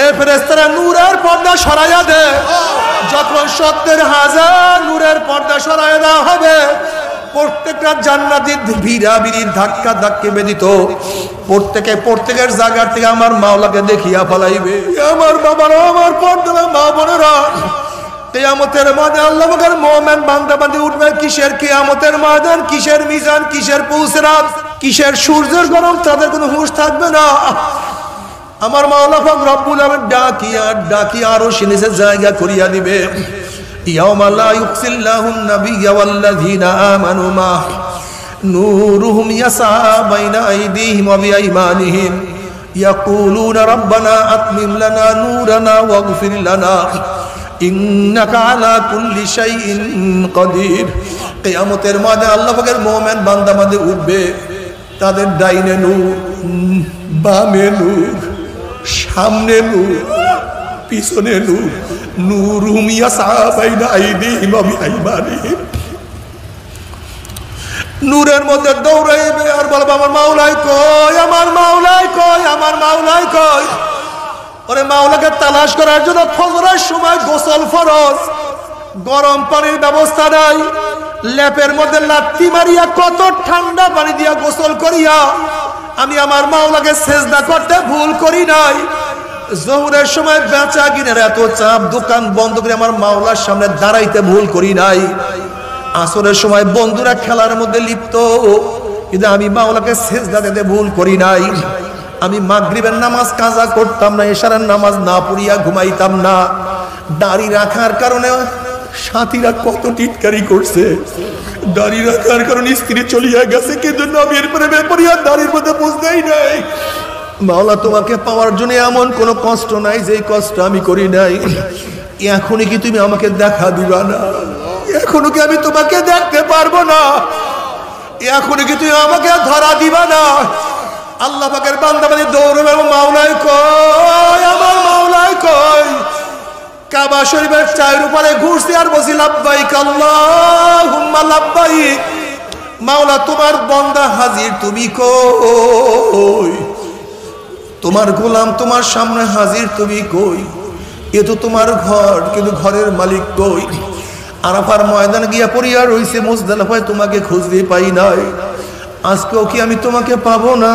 এ ফেরেশতারা নূরের পর্দা সরাইয়া দে। যখন 70,000 নূরের পর্দা সরাইয়া দেওয়া হবে, প্রত্যেকটা জান্নাতীর ভিড়াভিড়ির ধাক্কা ধাক্কি বেদিত প্রত্যেকের জায়গার থেকে আমার মাওলাকে দেখিয়া ফেলাইবে। আমার বাবারা, আমার পর্দার মা বোনেরা, কিয়ামতের ময়দানে আল্লাহ পাকের মুমিন বান্দা বান্দি উঠবে। কিসের কিয়ামতের ময়দান, কিসের মিজান, কিসের পুসরাত, কিসের সূর্যের গরম, তাদের কোনো হুঁশ থাকবে না। আমার মাওলা পাক রব্বুল আলামিন ডাকিয়া আরশের নিচে জায়গা করিয়া দিবে। ইয়াউমা লা ইউকসিল্লাহুন নাবিয়্যা ওয়াল্লাযীনা আমানু মা নূরুহুম ইয়াসা বাইনা আইদিহিম ওয়া বিআইমানিহিম ইয়াকুলুনা রাব্বানা আতমিম লানা নূরানা ওয়াগফির লানা ইন্নাকা আলা কুল্লি শাইইন কাদির। কিয়ামতের ময়দানে আল্লাহ পাকের মুমিন বান্দা বান্দী উঠবে। তাদের ডাইনে নূর, বামে নূর, সামনে নূর, পিছনে নূর। নূরুহুম ইয়াসা বাইনা আইদিহিম ওয়া বিআইমানিহিম। নূরের মধ্যে দৌড়াইবে আর বলবে আমার মাওলাই কই, আমার মাওলাই কই, আমার মাওলাই কই। ওরে মাওলাকে তালাশ করার জন্য ফজরের সময় গোসল ফরজ, গরম পানির ব্যবস্থা নাই। ল্যাপের মধ্যে লাত্তি মারিয়া কত ঠান্ডা পানি দিয়া গোসল করিয়া আমি আমার মাওলাকে সেজদা করতে ভুল করি নাই। জোহরের সময় বেচা কিনার এত চাপ, দোকান বন্ধ করে আমার মাওলার সামনে দাঁড়াইতে ভুল করি নাই। আসরের সময় বন্ধুরা খেলার মধ্যে লিপ্ত, কিন্তু আমি মাওলাকে সেজদা দিতে ভুল করি নাই। আমি মাগরিবের নামাজ কাজা করতাম না, এশারের নামাজ না পড়িয়া ঘুমাইতাম না। দাড়ি রাখার কারণে সাথীরা কত টিটকারি করছে। দাড়ি রাখার কারণে স্ত্রী চলিয়া গেছে, কিন্তু নবীর প্রেমে পড়িয়া দাড়ির মধ্যে বুঝতেই নাই। মাওলা তোমাকে পাওয়ার জন্য এমন কোনো কষ্ট নাই যে কষ্ট আমি করি নাই। এখনই কি তুমি আমাকে দেখা দিবা না? এখনো কি আমি তোমাকে দেখতে পারবো না? এখনই কি তুমি আমাকে ধরা দিবা না? আল্লাহ পাকের বান্দা বান্দি দৌড়বে, মাওলাই কই, আমার মাওলাই কই। কাবা শরীফের চায়ের উপরে ঘুরছি আর বসি লাব্বাইক আল্লাহুম্মা লাব্বাইক। মাওলা তোমার বান্দা হাজির, তুমি কই? তোমার গোলাম তোমার সামনে হাজির, তুমি কই? এ তো তোমার ঘর, কিন্তু ঘরের মালিক কই? আরাফার ময়দানে গিয়া পড়িয়া রইছে, মুজদালিফায় তোমাকে খুঁজতে পাই নাই। আজকেও কি আমি তোমাকে পাবো না?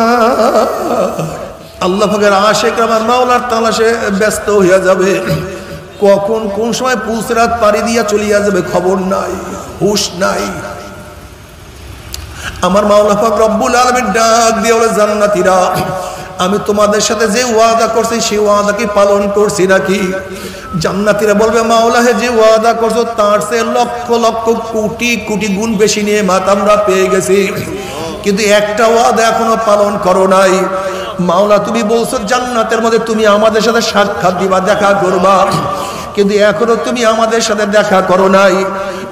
আল্লাহ পাকের আশিক আমার মাওলার তালাশে ব্যস্ত হইয়া যাবে। কখন কোন সময় পুসরাত পাড়ি দিয়া চলিয়া যাবে খবর নাই, হুশ নাই। আমার মাওলা পাক রব্বুল আলামিন ডাক দিয়ে বলে, জান্নাতীরা, আমি তোমাদের সাথে যে ওয়াদা করছি সেই ওয়াদা কি পালন করছি নাকি? জান্নাতীরা বলবে, মাওলা হে, যে ওয়াদা করছো তার চেয়ে লক্ষ লক্ষ কোটি কোটি গুণ বেশি নিয়ামত আমরা পেয়ে গেছি, কিন্তু একটা ওয়াদা এখনো পালন করো নাই। মাওলা তুমি বলছো জান্নাতের মধ্যে তুমি আমাদের সাথে সাক্ষাৎ দিবা, দেখা করবা, কিন্তু এখনো তুমি আমাদের সাথে দেখা করো নাই।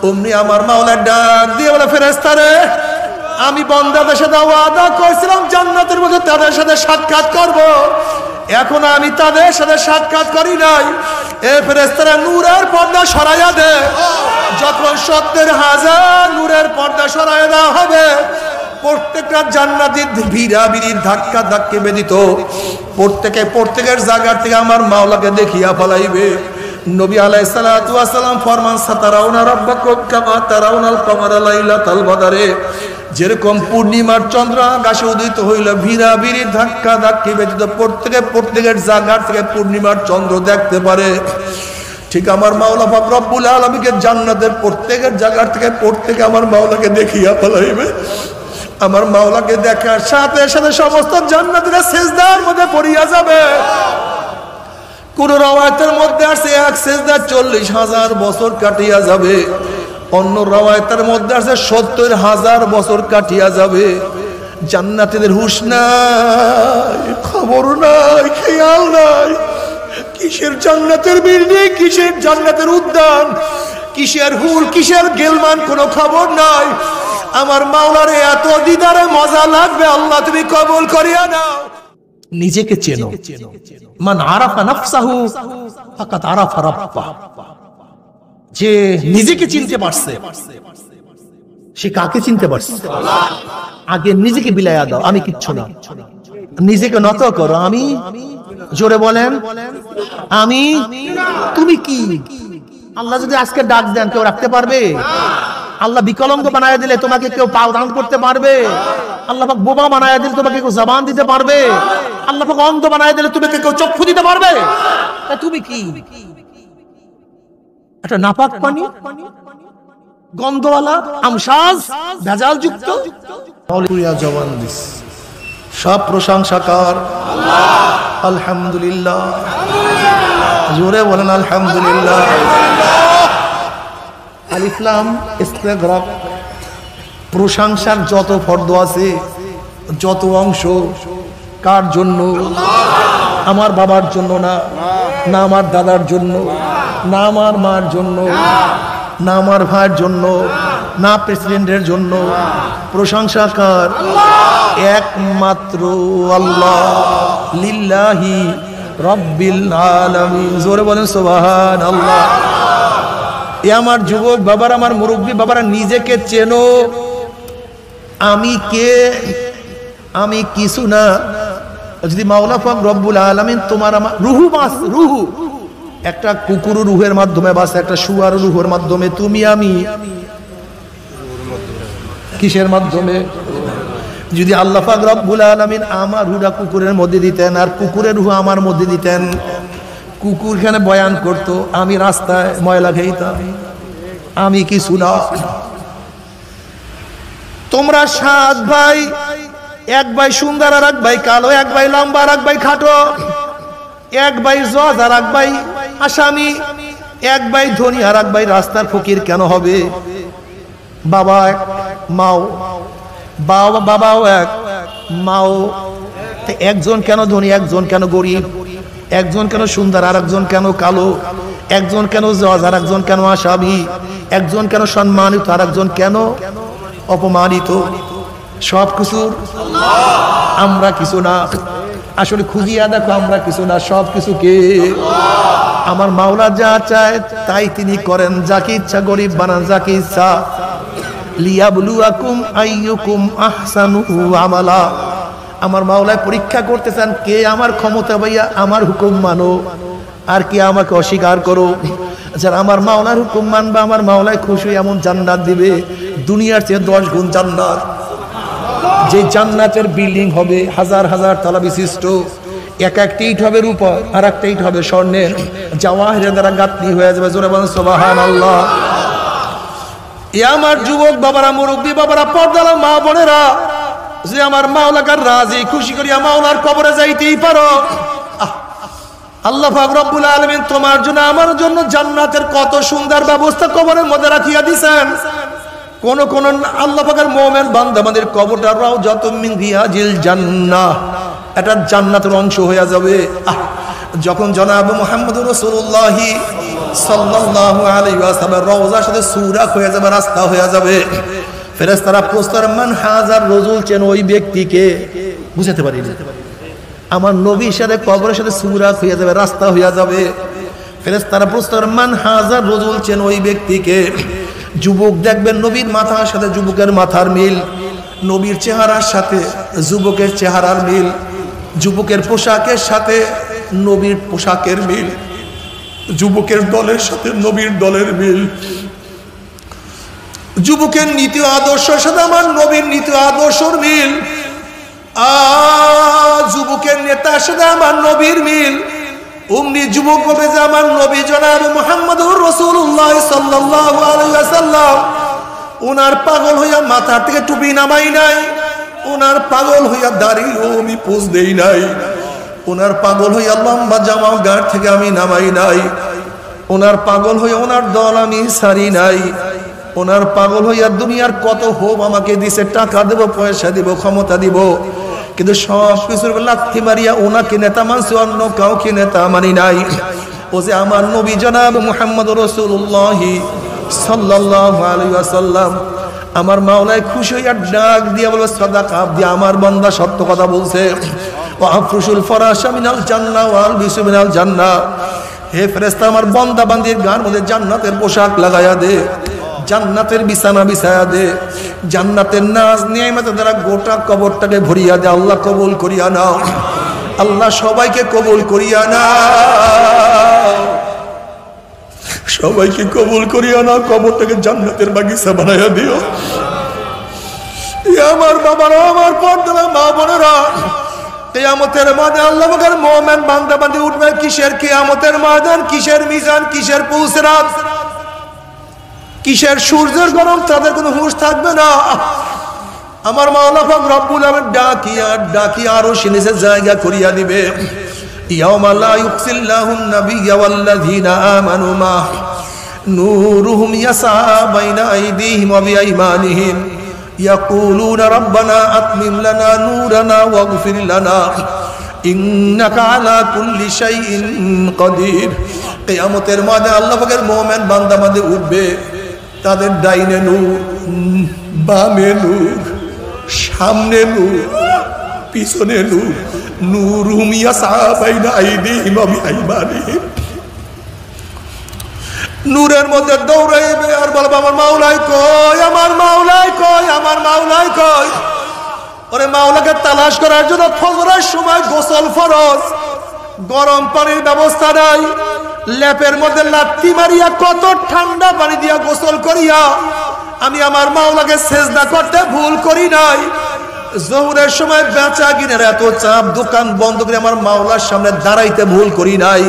অমনি আমার মাওলা ডাক দিয়ে বলে, ফেরেশতারে, আমি বান্দাদের সাথে ওয়াদা করেছিলাম জান্নাতের মধ্যে তাদের সাথে সাক্ষাৎ করব, এখন আমি তাদের সাথে সাক্ষাৎ করি নাই। এ ফেরেশতারা নূরের পর্দা সরাইয়া দে। যখন 70,000 নূরের পর্দা সরাইয়া দেওয়া হবে, প্রত্যেকটা জান্নাতীর ভিড়াভিড়ির ধাক্কা ধাক্কি বেদিত প্রত্যেকের জায়গার থেকে আমার মাওলাকে দেখিয়া ফেলাইবে। নবী আলাইহিস সালাতু ওয়াস সালাম ফরমান, সাতারাউনা রাব্বাকুম কামা তারাউনাল কমারা লাইলাতাল বদরে। যেরকম পূর্ণিমার চন্দ্র আকাশে উদিত হইল, ভিড়াভিড়ির ধাক্কা ধাক্কি ব্যতীত প্রত্যেকের জায়গার থেকে পূর্ণিমার চন্দ্র দেখতে পারে, ঠিক আমার মাওলা পাক রব্বুল আলামিনকে জান্নাতের প্রত্যেকের জায়গার থেকে প্রত্যেকে আমার মাওলাকে দেখিয়া ফেলাইবে। আমার মাওলাকে দেখার সাথে সাথে সমস্ত জান্নাতীরা সিজদার মধ্যে পড়িয়া যাবে। কোন রওয়ায়াতের মধ্যে আছে এক সিজদা 40,000 বছর কাটিয়া যাবে, অন্য রওয়ায়াতের মধ্যে আছে 70,000 বছর কাটিয়া যাবে। জান্নাতীদের হুঁশ নাই, খবর নাই, খেয়াল নাই। কিসের জান্নাতের বিল্ডিং, কিসের জান্নাতের উদ্যান, কিসের হুর, কিসের গেলমান, কোনো খবর নাই। আমার মাওলারে এত দিদারে মজা লাগবে, আল্লাহ তুমি কবুল করিয়া নাও। নিজেকে চেনো, মান আরাফা নাফসাহু ফাকাদ আরাফা রাব্বাহ। যে নিজেকে চিনতে পারছে সে কাকে চিনতে পারছে? আগে নিজেকে বিলাইয়া দাও, আমি কিচ্ছু না। নিজেকে নত করো, জোরে বলেন আমি। তুমি কি? আল্লাহ যদি আজকে ডাক দেন কেউ রাখতে পারবে? আল্লাহ বিকলাঙ্গ বানায় দিলে তোমাকে কেউ পা দান করতে পারবে? আল্লাহ পাক বোবা বানায় দিলে তোমাকে কেউ জবান দিতে পারবে? আল্লাহ পাক অন্ধ বানায় দিলে তোমাকে কেউ চক্ষু দিতে পারবে? তুমি কি? একটা নাপাক পানি, গন্ধওয়ালা, আমসাজ, ভেজাল যুক্ত। জবান দিস, সব প্রশংসা কার? আলহামদুলিল্লাহ। জোরে বলেন আলহামদুলিল্লাহ। আলিফ লাম ইস্তিগরাক। প্রশংসার যত ফর্দ আছে, যত অংশ, কার জন্য? আমার বাবার জন্য না, না আমার দাদার জন্য, না আমার মার জন্য, না আমার ভাইয়ের জন্য, না প্রেসিডেন্টের জন্য। প্রশংসা কার? একমাত্র আল্লাহ। লিল্লাহি রব্বিল আলামিন। জোরে বলেন সুবহানাল্লাহ। এ আমার যুবক বাবারা, আমার মুরব্বী বাবারা, নিজেকে চেনো। আমি কে? আমি কিছু না। যদি মাওলা পাক রব্বুল আলামিন তোমার আমার রুহু বাস, রুহু একটা কুকুর রুহের মাধ্যমে বাস, একটা শুয়ার রুহের মাধ্যমে। তুমি আমি কিসের মাধ্যমে? যদি আল্লাহ পাক রব্বুল আলামিন আমার রুহটা কুকুরের মধ্যে দিতেন আর কুকুরের রুহ আমার মধ্যে দিতেন, কুকুর খানে বয়ান করতো, আমি রাস্তায় ময়লা খেতাম। আমি কিছু না। তোমরা 7 ভাই, এক ভাই সুন্দর আর এক ভাই কালো, এক ভাই লম্বা আর এক ভাই খাটো, এক ভাই জজ আর এক ভাই আসামি, এক ভাই ধনী আর এক ভাই রাস্তার ফকির কেন হবে? বাবা এক, মাও বাবাও এক, মাও। একজন কেন ধনী, একজন কেন গরিব, একজন কেন সুন্দর আর একজন কেন কালো, একজন কেন জজ আর একজন কেন আসামি, একজন কেন সম্মানিত আর একজন কেন অপমানিত? সব কিছু আমরা কিছু না। আসলে খুঁজিয়া দেখো, আমরা কিছু না, সব কিছু কে? আমার মাওলা যা চায় তাই তিনি করেন। যাকে ইচ্ছা গরিব বানান, যাকে ইচ্ছা। লিয়াবলুয়াকুম আইয়ুকুম আহসানু আমালা। আমার মাওলায় পরীক্ষা করতেছেন, কে আমার ক্ষমতা ভাইয়া আমার হুকুম মানো আর কে আমাকে অস্বীকার করো। যারা আমার মাওলার হুকুম মানবে, আমার মাওলায় খুশি এমন জান্নাত দিবে, দুনিয়ার চেয়ে 10 গুণ জান্নাত। যে জান্নাতের বিল্ডিং হবে হাজার হাজার তলা বিশিষ্ট, এক একটা ইট হবে রূপা আর একটা ইট হবে স্বর্ণের, জাওয়াহিরের দ্বারা গাঁথনি হয়ে যাবে। জোরে বলেন সুবহানাল্লাহ। এ আমার যুবক বাবারা, মুরব্বী বাবারা, পর্দালা মা বোনেরা, যে আমার মাওলাকার রাজি খুশি করিয়া মাওলার কবরে যাইতেই পারো। আল্লাহ পাক রব্বুল আলামিন তোমার জন্য আমার জন্য জান্নাতের কত সুন্দর ব্যবস্থা কবরের মধ্যে রাখিয়া দিয়েছেন। কোন কোন আল্লাহ পাকের মুমিন বান্দা আমাদের কবরটা রাউজাতুম মিন রিয়াজিল জান্নাহ, এটা জান্নাতের অংশ হয়ে যাবে। যখন জনাব মুহাম্মদুর রাসূলুল্লাহ সাল্লাল্লাহু আলাইহি ওয়াসাল্লাম রওজার সাথে সূরা হয়ে যাবে, রাস্তা হয়ে যাবে, ফেরেশতারা প্রশ্ন মান হাজার রাজুল, চেন ওই ব্যক্তিকে? বুঝাতে পারি না। আমার নবীর সাথে কবরের সাথে সূরা হয়ে যাবে, রাস্তা হয়ে যাবে। ফেরেশতারা প্রশ্ন মান হাজার রাজুল, চেন ওই ব্যক্তিকে? যুবক দেখবেন নবীর মাথার সাথে যুবকের মাথার মিল, নবীর চেহারার সাথে যুবকের চেহারার মিল, যুবকের পোশাকের সাথে নবীর পোশাকের মিল, যুবকের দলের সাথে নবীর দলের মিল, যুবকের নীতি আদর্শের সাথে আমার নবীর নীতি আদর্শের মিল, যুবকের নেতার সাথে আমার নবীর মিল। অমনি যুবক হবে যে আমার নবী জনাব মুহাম্মদুর রাসূলুল্লাহ সাল্লাল্লাহু আলাইহি ওয়াসাল্লাম, ওনার পাগল হইয়া মাথা থেকে টুপি নামাই নাই, ওনার পাগল হইয়া দাড়িও আমি পোজ দেই নাই, ওনার পাগল হইয়া লম্বা জামা গাড় থেকে আমি নামাই নাই, ওনার পাগল হইয়া ওনার দল আমি সারি নাই, ওনার পাগল হইয়া দুনিয়ার কত হোক আমাকে দিছে, টাকা দেব, পয়সা দিব, ক্ষমতা দিব, কিন্তু সব কিছুর লাথি মারিয়া ওনাকে নেতা মানছি, অন্য কাউকে নেতা মানি নাই। ও যে আমার নবী জনাব মুহাম্মদুর রাসূলুল্লাহ সাল্লাল্লাহু আলাইহি ওয়াসাল্লাম, আমার মাওলায় খুশি হইয়া ডাক দিয়া বলে সাদাকা আবদি, আমার বান্দা সত্য কথা বলছে। ওয়া আফরুশুল ফরাশা মিনাল জান্নাহ ওয়া আলবিসু মিনাল জান্নাহ, হে ফেরেশতা আমার বান্দা বান্দির গার মধ্যে জান্নাতের পোশাক লাগায়া দে, জান্নাতের বিছানা বিছায়া দে, জান্নাতের নাজ নিয়ামতের দ্বারা গোটা কবরটাকে ভরিয়া দে। আল্লাহ কবুল করিয়া নাও। আল্লাহ সবাইকে কবুল করিয়া নাও, সবাইকে কবুল করিয়া নাও, কবরটাকে জান্নাতের বাগিচা বানাইয়া দিও। আমার বাবারা, আমার পর্দার মা বোনেরা, কিয়ামতের ময়দানে আল্লাহ পাকের মুমিন বান্দা বান্দি উঠবে। কিসের কিয়ামতের ময়দান, কিসের মিজান, কিসের পুসরাত, কিসের সূর্যের গরম, তাদের কোনো হুঁশ থাকবে না। আমার মাওলা পাক রব্বুল আলামিন ডাকিয়া ডাকিয়া আরশের নিচে জায়গা করিয়া দিবে। ইয়াউমা লা ইউকসিল্লাহুন নাবিয়্যা ওয়াল্লাযীনা আমানু মা নূরুহুম ইয়াসা বাইনা আইদিহিম ওয়া বিআইমানিহিম ইয়াকুলুনা রাব্বানা আতমিম লানা নূরানা ওয়াগফির লানা ইন্নাকা আলা কুল্লি শাইইন কাদির। কিয়ামতের ময়দানে আল্লাহ পাকের মুমিন বান্দা বান্দী উঠবে, তাদের ডাইনে নূর, বামে নূর, সামনে নূর, পিছনে নূর। নূরুহুম ইয়াসা বাইনা আইদিহিম ওয়া বিআইমানিহিম। নূরের মধ্যে দৌড়াইবে আর বলবে আমার মাওলাই কই, আমার মাওলাই কই, আমার মাওলাই কই। ওরে মাওলাকে তালাশ করার জন্য ফজরের সময় গোসল ফরজ, গরম পানির ব্যবস্থা নাই, ল্যাপের মধ্যে লাত্তি মারিয়া কত ঠান্ডা পানি দিয়া গোসল করিয়া আমি আমার মাওলাকে সেজদা করতে ভুল করি নাই। জোহরের সময় বেচা কিনার এত চাপ, দোকান বন্ধ করে আমার মাওলার সামনে দাঁড়াইতে ভুল করি নাই।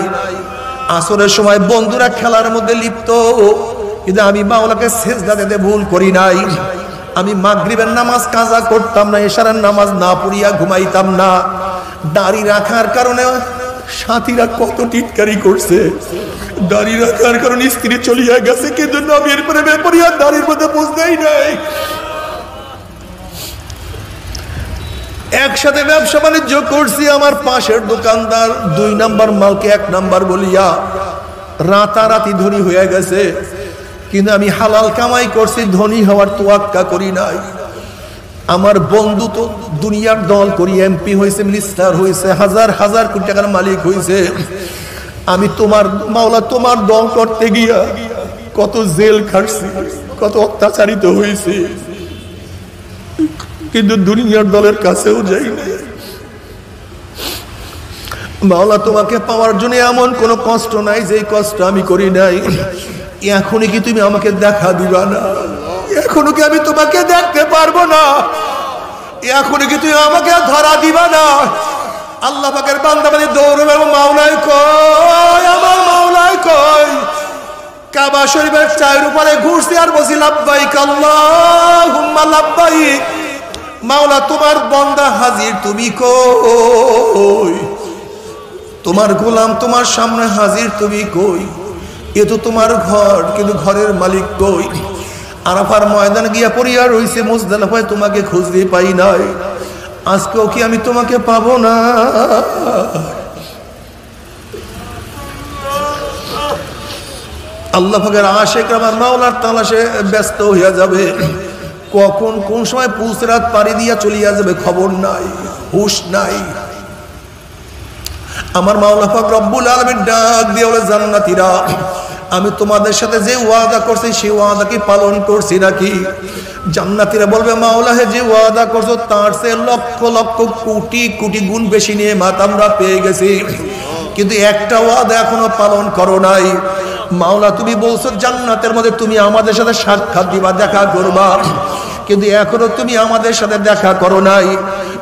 আসরের সময় বন্ধুরা খেলার মধ্যে লিপ্ত, কিন্তু আমি মাওলাকে সেজদা দিতে ভুল করি নাই। আমি মাগরিবের নামাজ কাজা করতাম না, এশারের নামাজ না পড়িয়া ঘুমাইতাম না। দাড়ি রাখার কারণে সাথীরা কত টিটকারি করছে, দাড়ি রাখার কারণে স্ত্রী চলিয়া গেছে, কিন্তু নবীর প্রেমে পড়িয়া দাড়ির মধ্যে বুঝতেই নাই। একসাথে ব্যবসা বাণিজ্য করছি, আমার পাশের দোকানদার 2 নাম্বার মালকে 1 নাম্বার বলিয়া রাতারাতি ধনী হয়ে গেছে, কিন্তু আমি হালাল কামাই করছি, ধনী হওয়ার তোয়াক্কা করি নাই। আমার বন্ধু তো দুনিয়ার দল করি এমপি হয়েছে, মিনিস্টার হয়েছে, হাজার হাজার কোটি টাকার মালিক হয়েছে। আমি তোমার মাওলা তোমার দল করতে গিয়া কত জেল খাটছি, কত অত্যাচারিত হয়েছে, কিন্তু দুনিয়ার দলের কাছেও যাই না। মাওলা তোমাকে পাওয়ার জন্য এমন কোনো কষ্ট নাই যে কষ্ট আমি করি নাই। এখনই কি তুমি আমাকে দেখা দিবা না? এখনো কি আমি তোমাকে দেখতে পারবো না? এখনই কি তুমি আমাকে ধরা দিবা না? আল্লাহ পাকের বান্দা বান্দী দৌড়বে, মাওলাই কই, আমার মাওলাই কই। কাবা শরীফের চায়ের উপরে ঘুরছি আর বলছি লাব্বাইক আল্লাহুম্মা লাব্বাইক। মাওলা তোমার বান্দা হাজির, তুমি কই? তোমার গোলাম তোমার সামনে হাজির, তুমি কই? এ তো তোমার ঘর, কিন্তু ঘরের মালিক কই? আরাফার ময়দান গিয়া পড়িয়া রইছে, মুজদালিফায় তোমাকে খুঁজতে পাই নাই। আজকেও কি আমি তোমাকে পাবো না? আল্লাহ পাকের আশিকরা আমার মাওলার তালাশে ব্যস্ত হইয়া যাবে। কখন কোন সময় পুসরাত পাড়ি দিয়া চলিয়া যাবে খবর নাই, হুশ নাই। আমার মাওলা পাক রব্বুল আলামিন ডাক দিয়ে বলে, জান্নাতীরা, আমি তোমাদের সাথে যে ওয়াদা করছি সেই ওয়াদা কি পালন করছি নাকি? জান্নাতীরা বলবে, মাওলা হে যে ওয়াদা করছো তার চেয়ে লক্ষ লক্ষ কোটি কোটি গুণ বেশি নিয়ামত আমরা পেয়ে গেছি, কিন্তু একটা ওয়াদা এখনো পালন করো নাই। মাওলা তুমি বলছো জান্নাতের মধ্যে তুমি আমাদের সাথে সাক্ষাৎ দিবা, দেখা করবা, কিন্তু এখনো তুমি আমাদের সাথে দেখা করো নাই।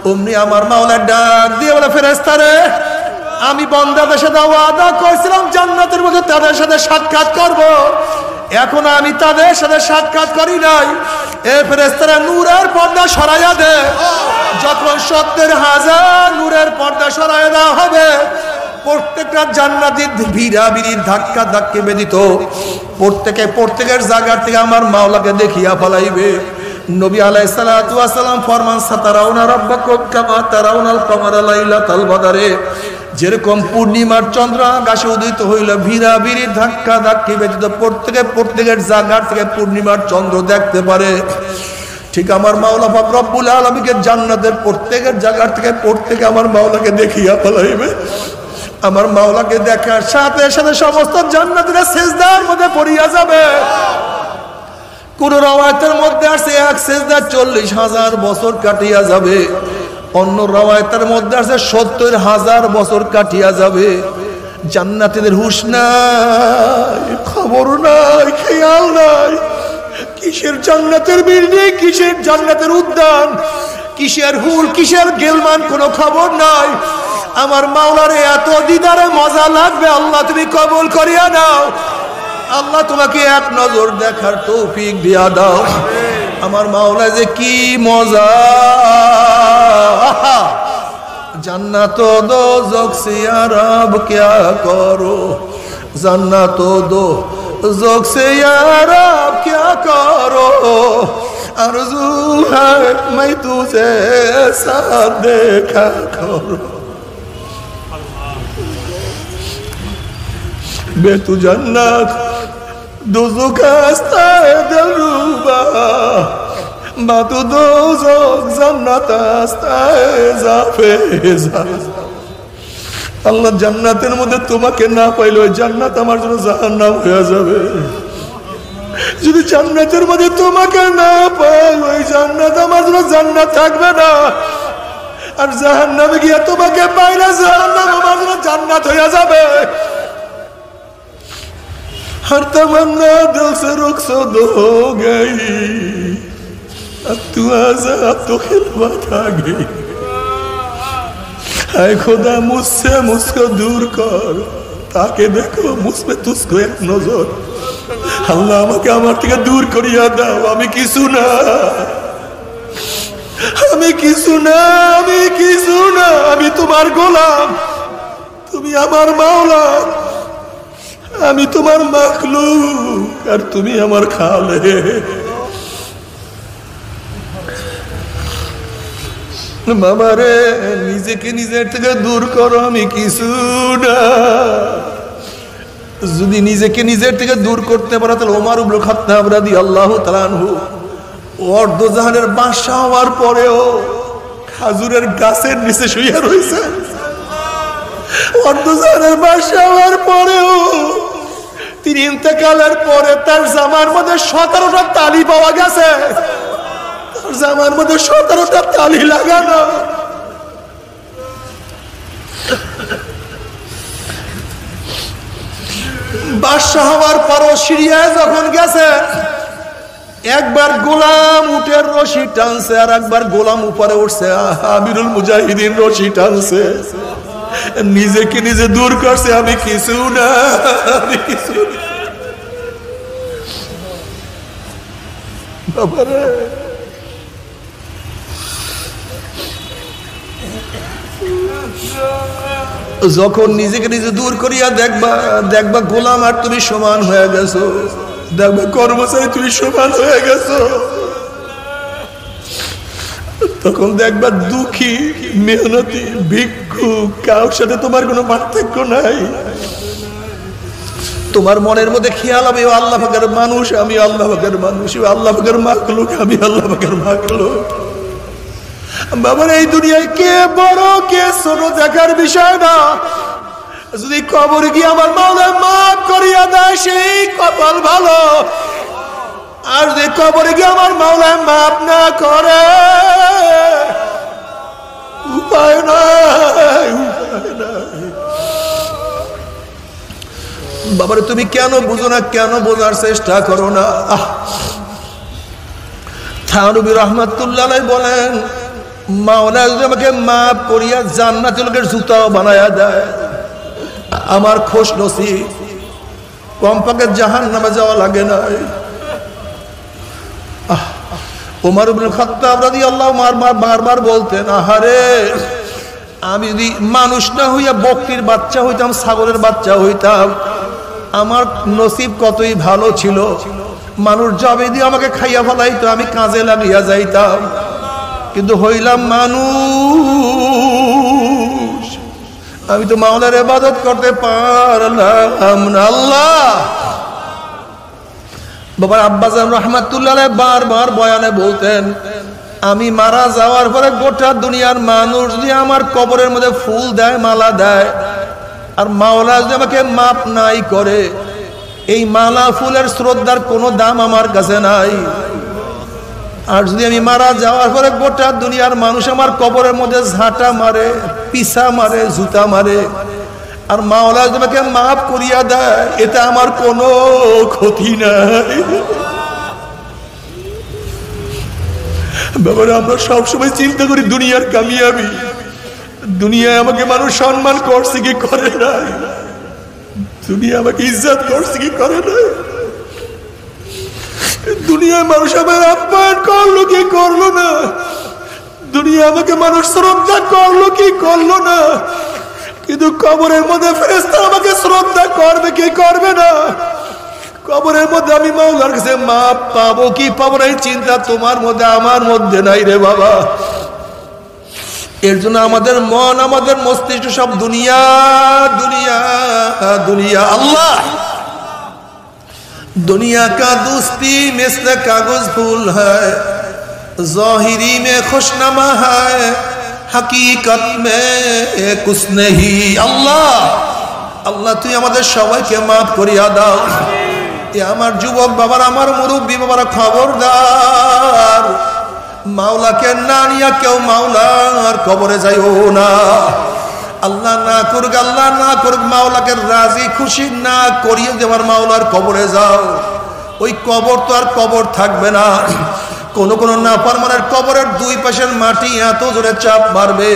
অমনি আমার মাওলা ডাক দিয়ে বলে, ফেরেশতারে, আমি বান্দাদের সাথে ওয়াদা করেছিলাম জান্নাতের মধ্যে তাদের সাথে সাক্ষাৎ করব, এখন আমি তাদের সাথে সাক্ষাৎ করি নাই। এ ফেরেশতারা, নূরের পর্দা সরাইয়া দে। যখন 70,000 নূরের পর্দা সরাইয়া দেওয়া হবে, প্রত্যেকটা জান্নাতি ভিড়াভিড়ির ধাক্কা ধাক্কি বেদিত প্রত্যেকের জায়গার থেকে আমার মাওলাকে দেখিয়া ফলাইবে। নবী আলাইহিস সালাতু ওয়াস সালাম ফরমান, সাতারাউনা রাব্বাকুম কামা তারাউনাল কমারা লাইলাতাল বদরে। যেরকম পূর্ণিমার চন্দ্র আকাশে উদিত হইল, ভিড়াভিড়ি ধাক্কা ধাক্কি ব্যতীত প্রত্যেকের জায়গার থেকে পূর্ণিমার চন্দ্র দেখতে পারে, ঠিক আমার মাওলা পাক রব্বুল আলামিনকে জান্নাতের প্রত্যেকের জায়গার থেকে প্রত্যেকে আমার মাওলাকে দেখিয়া ফলাইবে। আমার মাওলাকে দেখার সাথে সাথে সমস্ত জান্নাতীরা সিজদার মধ্যে পড়িয়া যাবে। কোন রওয়ায়াতের মধ্যে আছে এক সিজদা 40,000 বছর কাটিয়া যাবে। অন্য রাওয়ায়াতের মধ্যে আছে ৭০,০০০ বছর কাটিয়া যাবে। জান্নাতীদের হুঁশ নাই, খবর নাই, খেয়াল নাই। কিসের জান্নাতের বিল্ডিং, কিসের জান্নাতের উদ্যান, কিসের হুর, কিসের গেলমান, কোনো খবর নাই। আমার মাওলারে এত দিদারে মজা লাগবে, আল্লাহ তুমি কবুল করিয়া দাও। আল্লাহ তোমাকে এক নজর দেখার তৌফিক দিয়া দাও। আমার মাওলা যে কি মজা, জান্নাত দো যোগ সে আরব ক্যা করো, জান্নাত দো যোগ সে আরব ক্যা করো, আরজু है मैं तुझे साथ देखा करो, बे तू जन्नत दोज़ख रास्ता दिलरुबा, बा तू दोज़ख जन्नत रास्ता जाफेजा। আল্লাহ জান্নাতের মধ্যে তোমাকে না পাইলে ওই জান্নাত আমার জন্য জাহান্নাম হয়ে যাবে। যদি জান্নাতের মধ্যে তোমাকে না পাই, ওই জান্নাত আমার জন্য জান্নাত থাকবে না। আর জাহান্নামে গিয়ে তোমাকে পাইলে জাহান্নাম আমার জন্য জান্নাত হয়ে যাবে। हर तमन्ना दिल से रुखसत हो गई, अब तू आज़ाद तो खिलवत आ गई। हाय खुदा मुझसे मुझको दूर कर, ताकि देखो मुझ पे तुझको एक नजर। আল্লাহ আমাকে আমার থেকে দূর করিয়া দাও। আমি কিছু না, আমি কিছু না, আমি কিছু না। আমি তোমার গোলাম, তুমি আমার মাওলা। আমি তোমার মাখলুক আর তুমি আমার খালেক। বাবারে নিজেকে নিজের থেকে দূর করো, আমি কিছু না। যদি নিজেকে নিজের থেকে দূর করতে পারে তাহলে ওমর ইবনে খাত্তাব রাদিয়াল্লাহু তাআলা আনহু অর্ধজাহানের বাদশা হওয়ার পরেও খাজুরের গাছের নিচে শুয়ে রয়েছে। অর্ধজাহানের বাদশা হওয়ার পরেও তিনি ইন্তেকালের পরে তার জামার মধ্যে 17টা তালি পাওয়া গেছে। তার জামার মধ্যে 17টা তালি লাগানো। বাদশা হওয়ার পরও সিরিয়ায় যখন গেছে, একবার গোলাম উটের রশি টানছে, আর একবার গোলাম উপরে উঠছে। আমিরুল মুজাহিদিন রশি টানছে, নিজেকে নিজে দূর করছে। আমি কিছু না, আমি কিছু না। বাবারে যখন নিজেকে নিজে দূর করিয়া দেখবা, দেখবা গোলাম আর তুমি সমান হয়ে গেছো। দেখবা কর্মচারী তুমি সমান হয়ে গেছো। তখন দেখবা দুঃখী, মেহনতি, ভিক্ষুক, কারোর সাথে তোমার কোনো পার্থক্য নাই। তোমার মনের মধ্যে খেয়াল হবে ও আল্লাহ পাকের মানুষ, আমি আল্লাহ পাকের মানুষ, ও আল্লাহ পাকের মাখলুক, আমি আল্লাহ পাকের মাখলুক। বাবার এই দুনিয়ায় কে বড় কে ছোট দেখার বিষয় না। যদি কবরে গিয়ে আমার মাওলা মাফ করিয়া দেয় সেই কপাল ভালো। আর যদি কবরে গিয়ে আমার মাওলা মাফ না করে, উপায় নাই, উপায় নাই। বাবারে তুমি কেন বুঝো না, কেন বোঝার চেষ্টা করো না? থানবী রাহমাতুল্লাহ আলাইহি বলেন, মাওলা যদি আমাকে মাফ করিয়া জান্নাতের লোকের জুতাও বানায়া দেয়, আমার খোশ নসিব, কমপক্ষে জাহান্নামে যাওয়া লাগে না। ওমর ইবনে খাত্তাব রাদিয়াল্লাহু আনহু বারবার বলতেন, আহারে আমি যদি মানুষ না হইয়া বকরির বাচ্চা হইতাম, ছাগলের বাচ্চা হইতাম, আমার নসিব কতই ভালো ছিল। মানুষ যাবে দিয়ে আমাকে খাইয়া ফেলাইতো, আমি কাজে লাগিয়া যাইতাম। কিন্তু হইলাম মানুষ, আমি তো মাওলার ইবাদত করতে পারলাম না। আল্লাহ বাবা আব্বাজান রাহমাতুল্লাহ আলাইহি বারবার বয়ানে বলতেন, আমি মারা যাওয়ার পরে গোটা দুনিয়ার মানুষ যদি আমার কবরের মধ্যে ফুল দেয়, মালা দেয়, আর মাওলা যদি আমাকে মাফ নাই করে, এই মালা ফুলের শ্রদ্ধার কোনো দাম আমার কাছে নাই। আর যদি আমি মারা যাওয়ার পরে গোটা দুনিয়ার মানুষ আমার কবরের মধ্যে ঝাঁটা মারে, পিসা মারে, জুতা মারে, আর মাওলা তোমাকে মাফ করিয়া দেয়, এটা আমার কোনো ক্ষতি নাই। বাবারা, আমরা সবসময় চিন্তা করি দুনিয়ার কামিয়াবি, দুনিয়ায় আমাকে মানুষ সম্মান করছে কি করে নাই, দুনিয়া আমাকে ইজ্জত করছে কি করে নাই, দুনিয়ায় মানুষ আমার আপ্যায়ন করলো কি করলো না, দুনিয়া আমাকে মানুষ শ্রদ্ধা করলো কি করলো না, কিন্তু কবরের মধ্যে ফেরেশতা আমাকে শ্রদ্ধা করবে কি করবে না, কবরের মধ্যে আমি মাওলার কাছে মাপ পাবো কি পাবো না, এই চিন্তা তোমার মধ্যে আমার মধ্যে নাই রে বাবা। এর জন্য আমাদের মন, আমাদের মস্তিষ্ক সব দুনিয়া দুনিয়া দুনিয়া। আল্লাহ दुनिया का दोस्ती मिसल कागज फूल है, ज़ाहिरी में खुशनमा है, हकीकत में कुछ नहीं। अल्लाह अल्लाह তুই আমাদের সবাইকে মাফ করিয়া দাও। এ আমার যুবক বাবার, আমার মুরব্বী বাবারা, খবরদার, মাওলাকে না নিয়া কেউ মাওলার কবরে যাইও না। আল্লাহ না করুক, আল্লাহ না করুক, মাওলাকে রাজি খুশি না করিয়ে দেওয়ার মাওলার কবরে যাও, ওই কবর তো আর কবর থাকবে না। কোন কোন নাফরমানের কবরের দুই পাশের মাটি এত জোরে চাপ মারবে,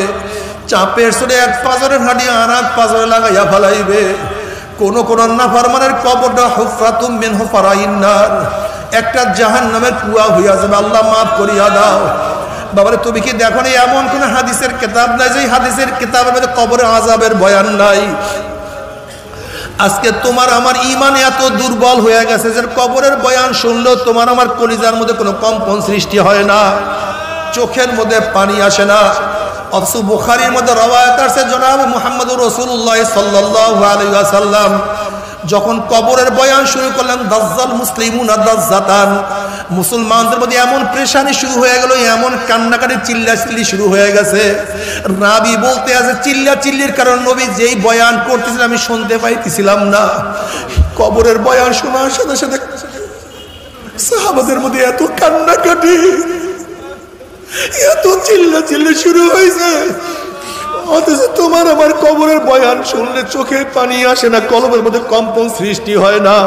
চাপের সরে এক পাজরের হাঁটি আর এক পাজরে লাগাইয়া ফেলাইবে। কোন কোন নাফরমানের কবরটা হুফরাতুম মিন হুফারাইন নার, একটা জাহান্নামের কুয়া হইয়া যাবে। আল্লাহ মাফ করিয়া দাও। বাবারে, তুমি কি দেখো না এমন কোন হাদিসের কিতাব নাই যে হাদিসের কিতাবের মধ্যে কবরের আযাবের বয়ান নাই? আজকে তোমার আমার ঈমান এত দুর্বল হয়ে গেছে যে কবরের বয়ান শুনলেও তোমার আমার কলিজার মধ্যে কোনো কম্পন সৃষ্টি হয় না, চোখের মধ্যে পানি আসে না। অথচ বুখারীর মধ্যে রওয়ায়াত আছে, জনাব মুহাম্মদুর রাসূলুল্লাহ সাল্লাল্লাহু আলাইহি ওয়াসাল্লাম যখন কবরের বয়ান শুরু করলেন, দাজ্জাল মুসলিমুনা দাজ্জাতান, মুসলমানদের মধ্যে এমন পেরেশানি শুরু হয়ে গেল, এমন কান্নাকাটি চিল্লাচিল্লি শুরু হয়ে গেছে। রাবি বলতে আছে, চিল্লাচিল্লির কারণ নবী যেই বয়ান করতেছিলেন আমি শুনতে পাইতেছিলাম না। কবরের বয়ান শোনার সাথে সাথে সাহাবাদের মধ্যে এত কান্নাকাটি, এত চিল্লাচিল্লি শুরু হয়েছে। অথচ তোমার আমার কবরের বয়ান শুনলে চোখে পানি আসে না, কলবের মধ্যে কম্পন সৃষ্টি হয় না।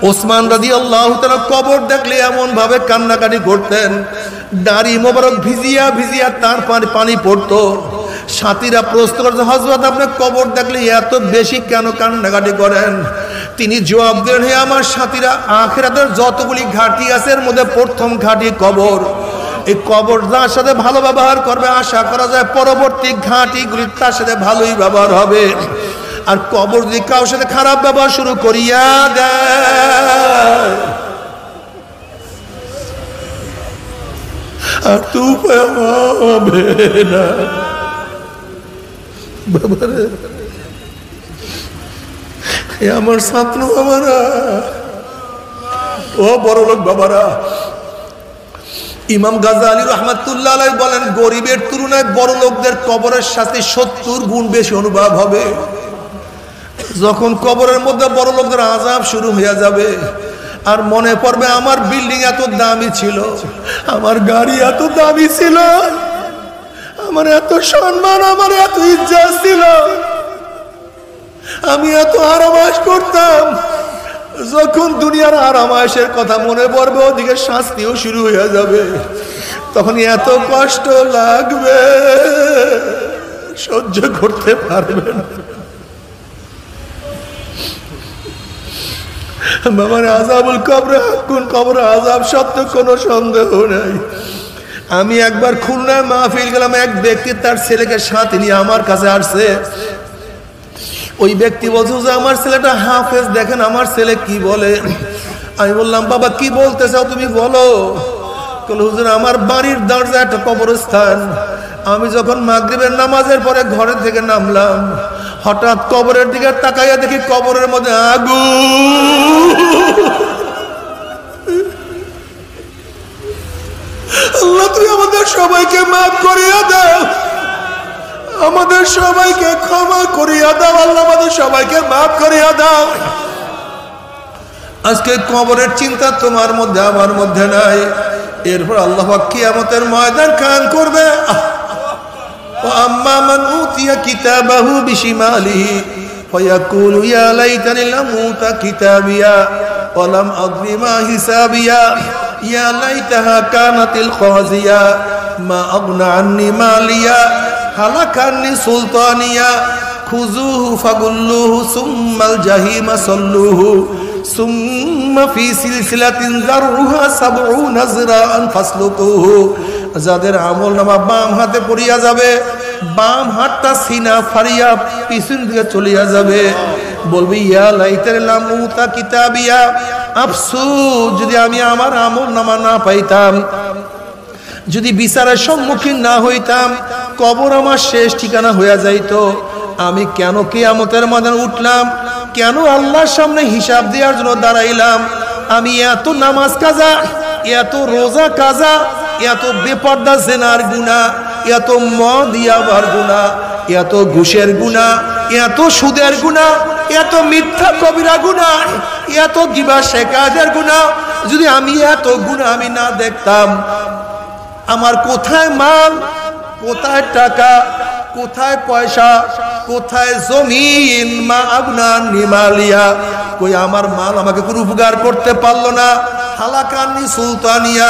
ওসমান রাদিয়াল্লাহু তাআলা কবর দেখলে এমন ভাবে কান্নাকাটি করতেন, দাড়ি মোবারক ভিজিয়া ভিজিয়া তার পানি পড়তো। সাথীরা প্রশ্ন করছে, হযরত আপনি কবর দেখলে এত বেশি কেন কান্নাকাটি করেন? তিনি জবাব দিলেন, হে আমার সাথীরা, আখিরাতের যতগুলি ঘাঁটি আছে এর মধ্যে প্রথম ঘাঁটি কবর। এই কবর যার সাথে ভালো ব্যবহার করবে আশা করা যায় পরবর্তী ঘাঁটিগুলি তার সাথে ভালোই ব্যবহার হবে। আর কবর যদি কারোর সাথে খারাপ ব্যবহার শুরু করিয়া দেয় আর তো হবে না। বাবারে, আমার ছাত্র বাবারা, ও বড় লোক বাবারা, ইমাম গাজ্জালী রাহমাতুল্লাহ আলাইহি বলেন, গরিবের তুলনায় বড় লোকদের কবরের সাথে 70 গুণ বেশি অনুভব হবে। যখন কবরের মধ্যে বড় লোকদের আযাব শুরু হয়ে যাবে আর মনে পড়বে আমার বিল্ডিং এত দামি ছিল, আমার গাড়ি এত দামি ছিল, আমার এত সম্মান, আমার এত ইজ্জত ছিল, আমি এত আরামাশ করতাম। যখন দুনিয়ার আরামাশের কথা মনে পড়বে, ওদিকে শাস্তিও শুরু হয়ে যাবে, তখন এত কষ্ট লাগবে সহ্য করতে পারবে না। বাবার আযাবুল কবরে হাক্কুন, কবরে আযাব সত্য, কোনো সন্দেহ নাই। আমি একবার খুলনায় মাহফিল গেলাম, এক ব্যক্তি তার ছেলেকে সাথে নিয়ে আমার কাছে আসছে। ওই ব্যক্তি বলছে যে আমার ছেলেটা হাফেজ, দেখেন আমার ছেলে কি বলে। আমি বললাম, বাবা কি বলতে চাও তুমি বলো। হুজুর, আমার বাড়ির দরজা একটা কবরস্থান, আমি যখন মাগরিবের নামাজের পরে ঘরের থেকে নামলাম, হঠাৎ কবরের দিকে তাকাইয়া দেখি কবরের মধ্যে আগুন। আল্লাহ তুই আমাদের সবাইকে মাফ করিয়া দাও, আমাদের সবাইকে ক্ষমা করিয়া দাও, আল্লাহ আমাদের সবাইকে মাফ করিয়া দাও। আজকে কবরের চিন্তা তোমার মধ্যে আমার মধ্যে নাই। এরপর আল্লাহ পাক কিয়ামতের ময়দান কায়েম করবে। আম্মা মান উতিয়া কিতাবাহু বিশিমালিহি ফায়াকুলু ইয়া লাইতানি লাম উতা কিতাবিয়া ওয়া লাম আদরি মা হিসাবিয়া ইয়া লাইতাহা কানাতিল খাজিয়া মা আগনা আন্নি মালিয়া হালাকান্নি সুলতানিয়া খুযুহু ফাগুল্লুহু সুম্মাল জাহিমা সাল্লুহু সুম্মা ফি সিলসিলাতিন যাররুহা ৭০ যিরাআন ফাসলুকুহু। যাদের আমলনামা বাম হাতে পড়িয়া যাবে, বাম হাতটা সিনা ফাড়িয়া পিছন দিকে চলিয়া যাবে, বলবি ইয়া লাইতানি লাম উতা কিতাবিয়া, আফসোস যদি আমি আমার আমলনামা না পাইতাম, যদি বিচারের সম্মুখীন না হইতাম, কবর আমার শেষ ঠিকানা হইয়া যাইত। আমি কেন কিয়ামতের ময়দানে উঠলাম, কেন আল্লাহর সামনে হিসাব দেওয়ার জন্য দাঁড়াইলাম? আমি এত নামাজ কাজা, এত রোজা কাজা, এত বেপর্দা জেনার গুনাহ, এত মদ ইয়াবার গুনাহ, এত ঘুষের গুনাহ, এত সুদের গুনাহ, এত মিথ্যা কবিরা গুনাহ, এত গিবা শেকায়েতের গুনাহ, যদি আমি এত গুনাহ আমি না দেখতাম, আমার কোথায় মাল, কোথায় টাকা, কোথায় পয়সা, কোথায় জমিন, মা আগনা নিমালিয়া, কই আমার মাল আমাকে কোনো উপকার করতে পারলো না, হালাকান্নি সুলতানিয়া,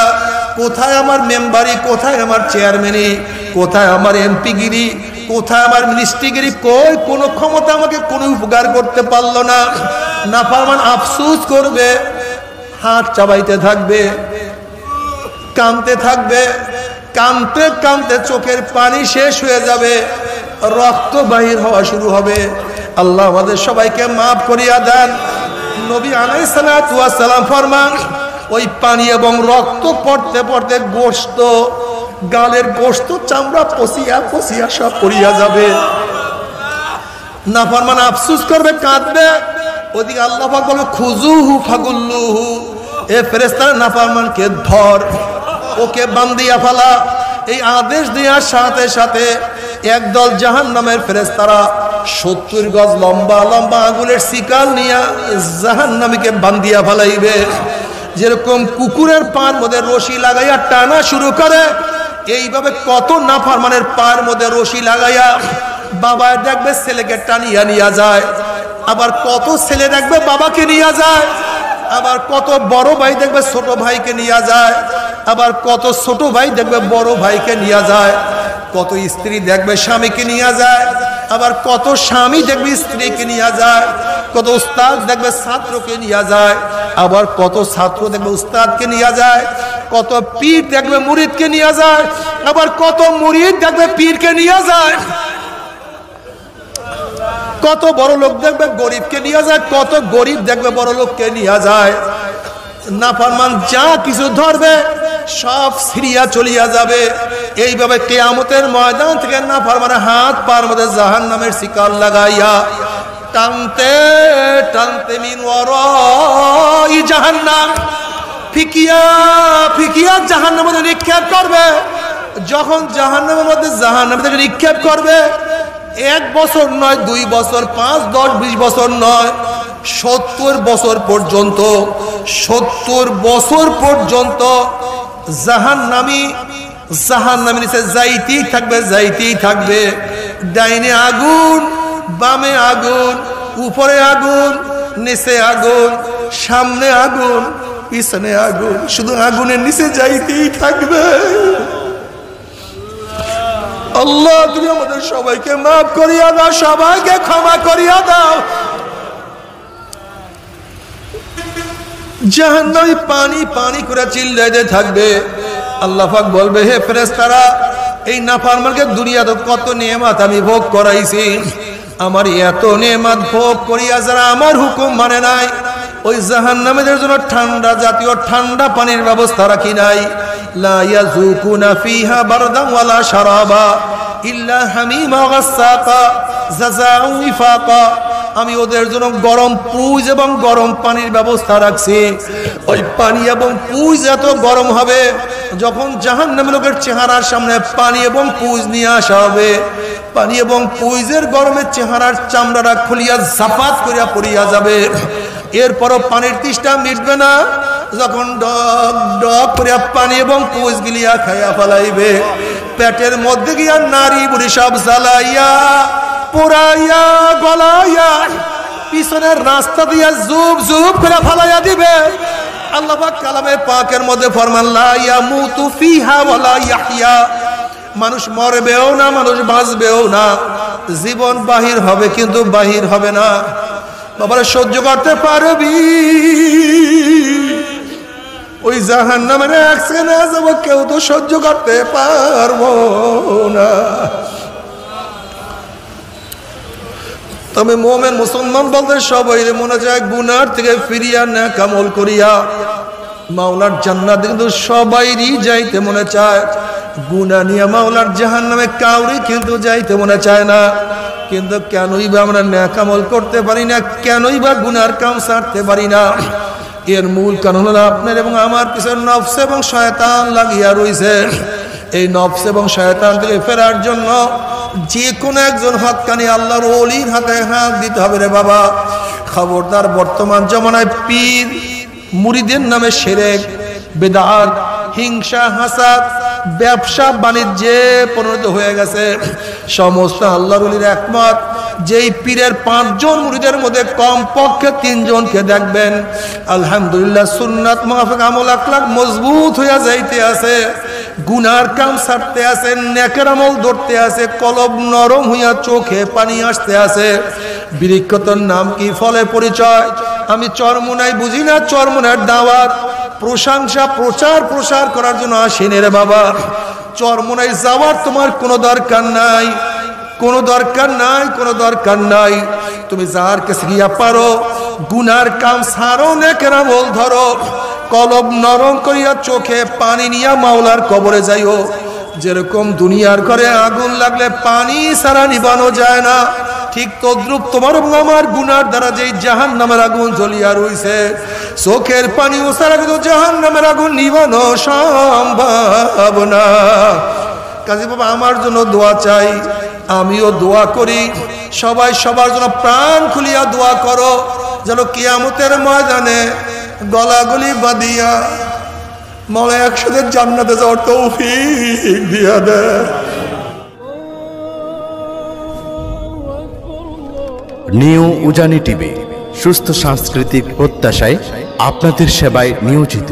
কোথায় আমার মেম্বারি, কোথায় আমার চেয়ারম্যানি, কোথায় আমার এমপিগিরি, কোথায় আমার মিনিস্ট্রিগিরি, কই কোনো ক্ষমতা আমাকে কোনো উপকার করতে পারলো না। নাফরমান আফসোস করবে, হাত চাবাইতে থাকবে, কাঁদতে থাকবে, কাঁদতে কাঁদতে চোখের পানি শেষ হয়ে যাবে, রক্ত বাহির হওয়া শুরু হবে। আল্লাহ আমাদের সবাইকে মাফ করিয়া দেন। নবী আলাইহিস সালাতু ওয়াস সালাম ফরমান, ওই পানি এবং রক্ত পড়তে পড়তে গোশত, গালের গোশত চামড়া পচিয়া পচিয়া সব পড়িয়া যাবে। নাফরমান আফসোস করবে, কাঁদবে, ওদিকে আল্লাহ পাক বলবে খুযুহু ফাগুল্লুহু, এ ফেরেশতারা নাফরমানকে ধর, ওকে বান্ধিয়া ফেলা। এই আদেশ দেওয়ার সাথে সাথে একদল জাহান্নামের ফেরেশতারা ৭০ গজ লম্বা লম্বা আগুনের শিকাল নিয়ে জাহান্নামীকে বান্ধিয়া ফেলাইবে। যেরকম কুকুরের পার মধ্যে রশি লাগাইয়া টানা শুরু করে, এইভাবে কত নাফরমানের পার মধ্যে রশি লাগাইয়া বাবা দেখবে ছেলেকে টানিয়া নিয়ে যায়, আবার কত ছেলে দেখবে বাবাকে নিয়ে যায়, আবার কত বড় ভাই দেখবে ছোট ভাইকে নিয়ে যায়, আবার কত ছোট ভাই দেখবে বড় ভাইকে নিয়ে যায়, কত স্ত্রী দেখবে স্বামীকে নিয়ে যায়, আবার কত স্বামী দেখবে স্ত্রীকে নিয়ে যায়, কত উস্তাদ দেখবে ছাত্রকে নিয়ে যায়, আবার কত ছাত্র দেখবে উস্তাদকে নিয়ে যায়, কত পীর দেখবে মুরিদকে নিয়ে যায়, আবার কত মুরিদ দেখবে পীরকে নিয়ে যায়, কত বড় লোক দেখবে গরিবকে নিয়ে যায়, কত গরিব দেখবে বড় লোককে নিয়ে যায়। নাফরমান যা কিছু ধরবে সব সিরিয়া চলিয়া যাবে। এইভাবে কিয়ামতের ময়দান থেকে নাফরমানের হাত পার মধ্যে জাহান্নামের শিকল লাগাইয়া টানতে টানতে মিন ওয়ারাই জাহান্নাম ফিকিয়া ফিকিয়া জাহান্নামের মধ্যে নিক্ষেপ করবে। যখন জাহান্নামের মধ্যে জাহান্নামের থেকে নিক্ষেপ করবে, 1 বছর নয়, 2 বছর, 5, 10, 20 বছর নয়, 70 বছর পর্যন্ত, 70 বছর পর্যন্ত জাহান্নামী নিচে যাইতেই থাকবে, যাইতেই থাকবে। ডাইনে আগুন, বামে আগুন, উপরে আগুন, নিচে আগুন, সামনে আগুন, পিছনে আগুন, শুধু আগুনের নিচে যাইতেই থাকবে। আল্লাহ তুমি আমাদের সবাইকে মাফ করিয়া দাও, সবাইকে ক্ষমা করিয়া দাও। জাহান্নামী পানি পানি করে চিল্লাইতে থাকবে। আল্লাহ পাক বলবে, হে ফেরেশতারা, এই নাফরমানকে দুনিয়াতে কত নেয়ামত আমি ভোগ করাইছি, আমার এত নেয়ামত ভোগ করিয়া যারা আমার হুকুম মানে নাই, ওই জাহান্নামীদের জন্য ঠান্ডা জাতীয় ঠান্ডা পানির ব্যবস্থা রাখি নাই। লা ইয়াযুকুনা ফিহা বারদান ওয়ালা শারাবা ইল্লা হামিমা ওয়াসাকা জাযাআ ওয়াফাকা। আমি ওদের জন্য গরম পুজ এবং গরম পানির ব্যবস্থা রাখছি। ওই পানি এবং পুজ এত গরম হবে, যখন জাহান্নামী লোকের চেহারার সামনে পানি এবং পুজ নিয়ে আসা হবে, পানি এবং পুজের গরমে চেহারার চামড়াটা খুলিয়া জাফাত করিয়া পড়িয়া যাবে। এরপরও পানির তৃষ্ণা মিটবে না। যখন ডক ডক করে পানি এবং কুচ গিলিয়া খাইয়া ফেলাইবে, পেটের মধ্যে গিয়া নারী বুড়ি সব জ্বালাইয়া পোড়াইয়া গলাইয়া পিছনের রাস্তা দিয়া জুব জুব করে ফালাইয়া দিবে। আল্লাহ পাক কালামে পাকের মধ্যে ফরমান লা ইয়ামুতু ফিহা ওয়ালা ইয়াহইয়া, মানুষ মরবেও না, মানুষ বাঁচবেও না, জীবন বাহির হবে কিন্তু বাহির হবে না। বাবারা সহ্য করতে পারবি? ওই জাহান্নামের এক সেকেন্ড যাব, কেউ তো সহ্য করতে পারবো না। তবে মুমিন মুসলমান বলতে সবাই মনে চায় গুনার থেকে ফিরিয়া নেক আমল করিয়া মাওলার জান্নাত, কিন্তু সবাইরই যাইতে মনে চায়। গুনাহ নিয়ে মাওলার জাহান্নামে কাউরি কিন্তু যাইতে মনে চায় না। কিন্তু কেনই বা আমরা নেক আমল করতে পারি না, কেনই বা গুনার কাম ছাড়তে পারি না? এর মূল কারণ হলো আপনার এবং আমার পিছনে নফস এবং শয়তান লাগিয়া রয়েছে। এই নফস এবং শয়তান থেকে ফেরার জন্য যে কোনো একজন হক্কানি আল্লাহর ওলির হাতে হাত দিতে হবে রে বাবা। খবরদার, বর্তমান জমানায় পীর মুরিদের নামে শিরক, বিদআত, হিংসা, হাসাদ, ব্যবসা বাণিজ্যে পরিণত হয়ে গেছে। সমস্ত আল্লাহর ওলির একমত, যেই পীরের 5 জন মুরিদের মধ্যে কমপক্ষে 3 জনকে দেখবেন আলহামদুলিল্লাহ সুন্নাত মুআফিক আমল আখলাক মজবুত হইয়া যাইতে আছে, গুনার কাম ছাড়তে আছে, নেকের আমল ধরতে আছে, কলব নরম হইয়া চোখে পানি আসতে আছে। বৃক্ষতর নাম কি, ফলে পরিচয়? আমি চরমোনাই বুঝি না, চরমোনার দাওয়াত প্রশংসা প্রচার করার জন্য আসেনি রে বাবা। চরমোনাই যাওয়ার তোমার কোনো দরকার নাই, কোনো দরকার নাই, কোনো দরকার নাই। তুমি যার কাছে গিয়া পারো গুনার কাম ছাড়ো, নেকের আমল ধরো, কলব নরম করিয়া চোখে পানি নিয়া মাওলার কবরে যাইও। যেরকম দুনিয়ার ঘরে আগুন লাগলে পানি ছাড়া নিবানো যায় না, ঠিক তদ্রুপ তোমার এবং আমার গুনার দ্বারা যেই জাহান্নামের আগুন জ্বলিয়া রইছে, চোখের পানি ছাড়া কিন্তু জাহান্নামের আগুন নিবানো সম্ভব না। কাজী বাবা আমার জন্য দোয়া চাই, আমিও দোয়া করি, সবাই সবার জন্য প্রাণ খুলিয়া দোয়া করো, যেন কিয়ামতের ময়দানে গলাগলি বাঁধিয়া মাওলা একসাথে জান্নাতে যাওয়ার তৌফিক দিয়া দেয়। নিউ উজানি টিভি, সুস্থ সাংস্কৃতিক প্রত্যাশায় আপনাদের সেবায় নিয়োজিত।